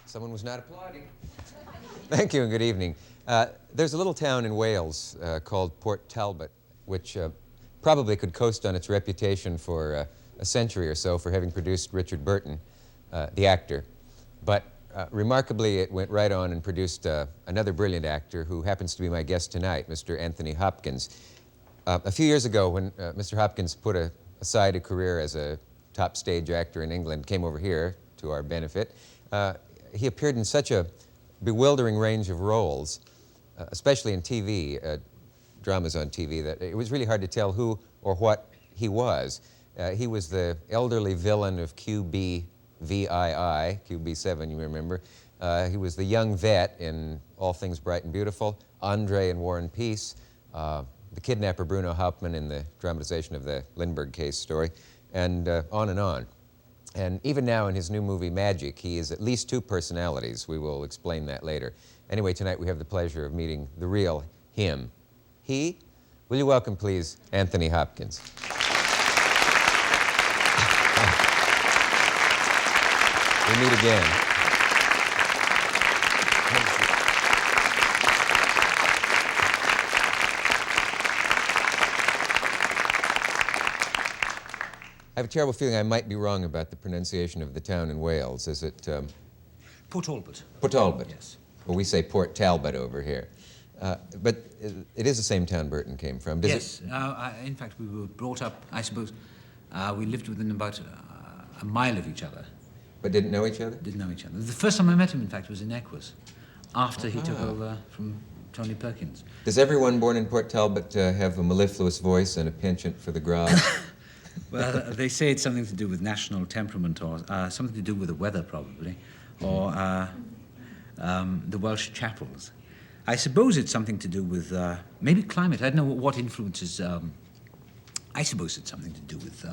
Someone was not applauding. Thank you and good evening. There's a little town in Wales called Port Talbot, which probably could coast on its reputation for a century or so for having produced Richard Burton, the actor. But remarkably, it went right on and produced another brilliant actor who happens to be my guest tonight, Mr. Anthony Hopkins. A few years ago, when Mr. Hopkins put aside a career as a top stage actor in England, came over here to our benefit, he appeared in such a bewildering range of roles, especially in TV, dramas on TV, that it was really hard to tell who or what he was. He was the elderly villain of QB VII, QB7, you remember. He was the young vet in All Things Bright and Beautiful, Andre in War and Peace, the kidnapper Bruno Hauptmann in the dramatization of the Lindbergh case story, and on and on. And even now in his new movie, Magic, he is at least two personalities. We will explain that later. Anyway, tonight we have the pleasure of meeting the real him. He? Will you welcome, please, Anthony Hopkins. We meet again. I have a terrible feeling I might be wrong about the pronunciation of the town in Wales. Is it... Port Talbot. Port Talbot. Yes. Well, we say Port Talbot over here. But it is the same town Burton came from. Yes. In fact, we were brought up, I suppose, we lived within about a mile of each other. But didn't know each other? Didn't know each other. The first time I met him, in fact, was in Equus, after he took over from Tony Perkins. Does everyone born in Port Talbot have a mellifluous voice and a penchant for the grog? Well, they say it's something to do with national temperament or something to do with the weather, probably, or the Welsh chapels. I suppose it's something to do with maybe climate. I don't know what influences. I suppose it's something to do with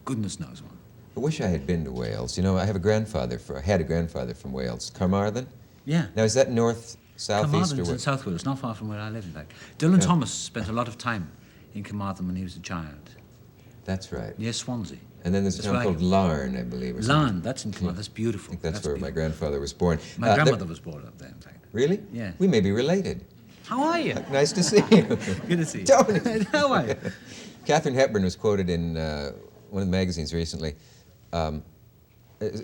goodness knows what. I wish I had been to Wales. You know, I had a grandfather from Wales, Carmarthen. Yeah. Now, is that north, south, east, or Carmarthen's in what? South Wales, not far from where I live, in fact. Dylan Thomas spent a lot of time in Carmarthen when he was a child. That's right. Near Swansea. And then there's a town called Larne, I believe. Or something. Larne, that's in Carmarthen. That's beautiful. I think that's where beautiful. my grandfather was born. My grandmother was born up there, in fact. Really? Yeah. We may be related. How are you? Nice to see you. Good to see you. Tony. How are you? Katharine Hepburn was quoted in one of the magazines recently.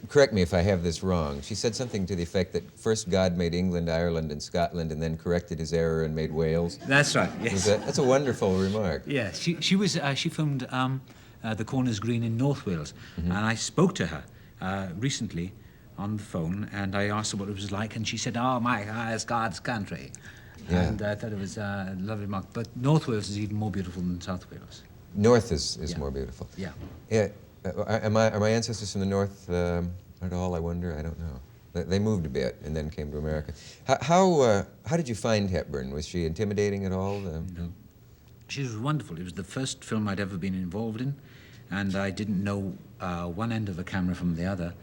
Correct me if I have this wrong. She said something to the effect that first God made England, Ireland, and Scotland, and then corrected his error and made Wales. That's right, yes. That's a wonderful remark. Yeah, she filmed The Corners Green in North Wales, and I spoke to her recently on the phone, and I asked her what it was like, and she said, "Oh, it's God's country." Yeah. And I thought it was a lovely remark. But North Wales is even more beautiful than South Wales. North is more beautiful. Yeah. Yeah. Are my ancestors from the north at all, I wonder? I don't know. They moved a bit and then came to America. How did you find Hepburn? Was she intimidating at all? No. She was wonderful. It was the first film I'd ever been involved in, and I didn't know one end of the camera from the other.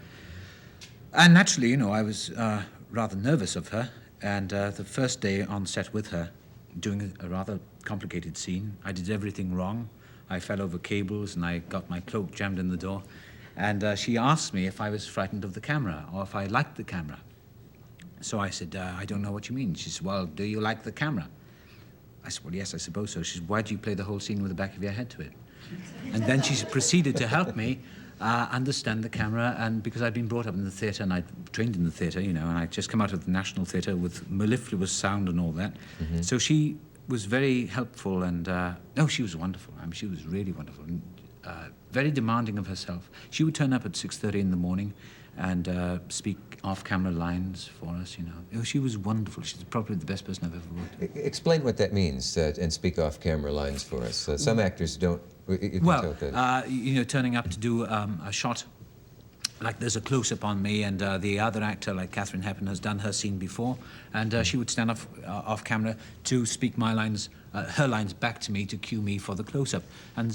And naturally, you know, I was rather nervous of her, and the first day on set with her, doing a rather complicated scene, I did everything wrong. I fell over cables and I got my cloak jammed in the door. And she asked me if I was frightened of the camera or if I liked the camera. So I said, I don't know what you mean. She said, well, do you like the camera? I said, well, yes, I suppose so. She said, why do you play the whole scene with the back of your head to it? And then she proceeded to help me understand the camera, and because I'd been brought up in the theatre and I'd trained in the theatre, you know, and I'd just come out of the National Theatre with mellifluous sound and all that. So she was very helpful, and no, she was wonderful. I mean, she was really wonderful, and very demanding of herself. She would turn up at 6:30 in the morning and speak off-camera lines for us, you know. Oh, she was wonderful. She's probably the best person I've ever worked with. Explain what that means, and speak off-camera lines for us. Some actors don't. Well, you know, turning up to do a shot, like there's a close-up on me, and the other actor, like Katharine Hepburn, has done her scene before, and she would stand off camera to speak my lines, her lines back to me to cue me for the close-up. And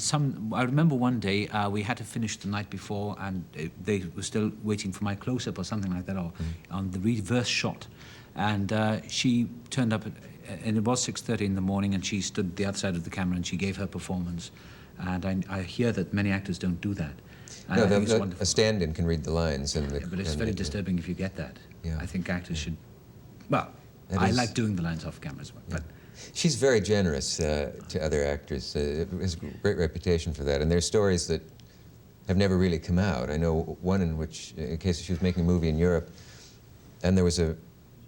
I remember one day we had to finish the night before, and they were still waiting for my close-up or something like that, or on the reverse shot. And she turned up, and it was 6:30 in the morning, and she stood the other side of the camera and she gave her performance. And I hear that many actors don't do that. And No, I think it's a wonderful. stand-in can read the lines. But it's very disturbing if you get that. Yeah. I think actors should... Well, That I is- like doing the lines off camera as well. But She's very generous to other actors. Has a great reputation for that. And there's stories that have never really come out. I know one in which, in case she was making a movie in Europe, and there was a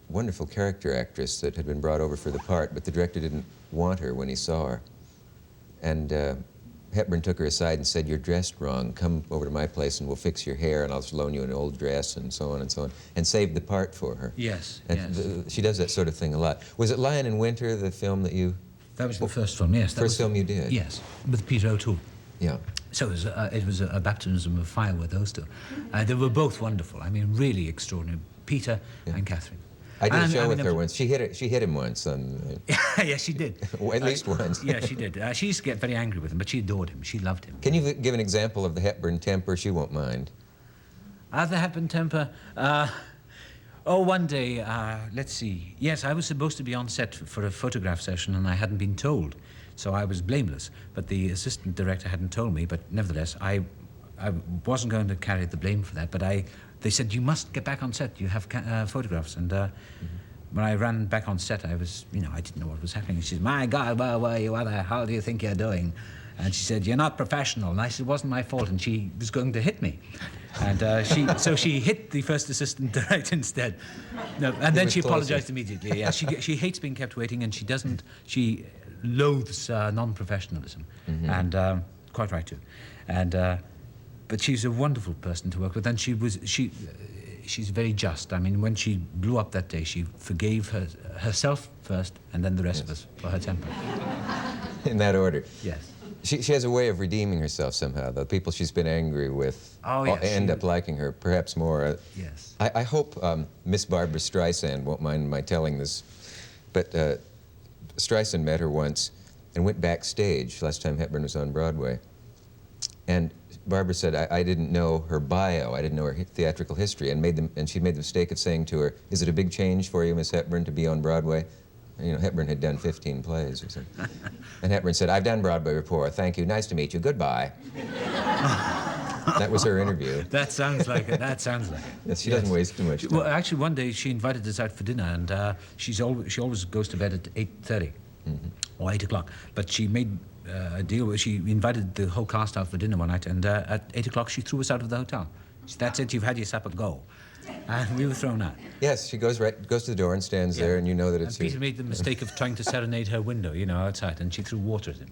wonderful character actress that had been brought over for the part, but the director didn't want her when he saw her. And Hepburn took her aside and said, "You're dressed wrong. Come over to my place and we'll fix your hair and I'll just loan you an old dress," and so on and so on, and saved the part for her. yes, And yes. she does that sort of thing a lot. Was it Lion in Winter, the film that you... That was the first film, yes. That First was, film you did? Yes, with Peter O'Toole. Yeah. So it was a baptism of fire with those two. They were both wonderful. I mean, really extraordinary. Peter and Catherine. I did a And, show I with mean, her once. She hit him once on... yes, she did. At least once. Yeah, she did. She used to get very angry with him, but she adored him. She loved him. Can you give an example of the Hepburn temper? She won't mind. The Hepburn temper. One day, let's see. Yes, I was supposed to be on set for a photograph session, and I hadn't been told, so I was blameless. But the assistant director hadn't told me. But nevertheless, I wasn't going to carry the blame for that. But they said, "You must get back on set. You have photographs." And when I ran back on set, I was, I didn't know what was happening. She said, "My God, where you are? How do you think you're doing?" And she said, "You're not professional." And I said, "It wasn't my fault." And she was going to hit me. And so she hit the first assistant director instead. No, and then she apologized immediately. Yeah, she hates being kept waiting, and she loathes non-professionalism. And quite right too. And but she's a wonderful person to work with, and she's very just. I mean, when she blew up that day, she forgave herself first, and then the rest of us for her temper. In that order. Yes. She has a way of redeeming herself somehow. The people she's been angry with end up liking her, perhaps more. Yes. I hope Miss Barbara Streisand won't mind my telling this, but Streisand met her once and went backstage last time Hepburn was on Broadway. And Barbara said, I didn't know her bio, I didn't know her theatrical history, and she made the mistake of saying to her, "Is it a big change for you, Miss Hepburn, to be on Broadway?" Hepburn had done 15 plays or something. And Hepburn said, "I've done Broadway before. Thank you. Nice to meet you. Goodbye." That was her interview. That sounds like it. That sounds like it. She doesn't waste too much time. Well, actually, one day she invited us out for dinner, and she always goes to bed at 8:30 or 8 o'clock. But she made a deal where she invited the whole cast out for dinner one night, and at 8 o'clock she threw us out of the hotel. She said, "That's it. You've had your supper. Go." And we were thrown out. Yes, she goes to the door and stands there, and you know that it's And Peter made the mistake of trying to serenade her window, outside, and she threw water at him.